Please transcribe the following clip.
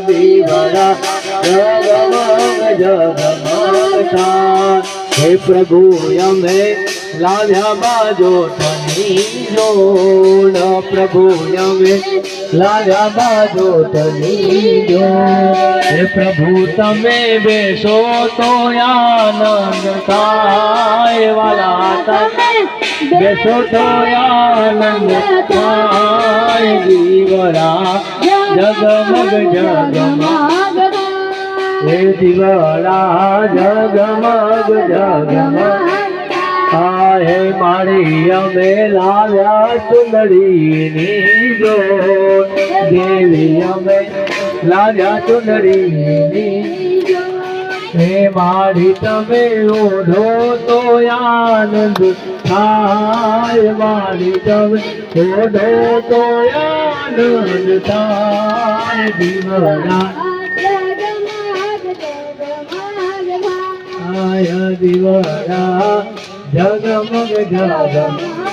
દીવડા જગમગ જગમગ થાય. હે પ્રભુ અમે લાવ્યા બાજોટની જોડ, પ્રભુ અમે લાવ્યા બાજોટની જોડ. હે પ્રભુ તમે બેસો તો આનંદ થાય, વાલા તમે બેસો તો આનંદ થાય. દીવડા જગમગ જગમગ, હે દીવડા જગમગ જગમગ. હે મારી અમે લાવ્યા ચુંદડીની જોડ, દેવી અમે લાવ્યા ચુંદડીની. હે મારી તમે ઓઢો તો આનંદ થાય, મારી તમે ઓઢો તો આનંદ થાય. દીવડા દીવડા જગમગ જગમગ.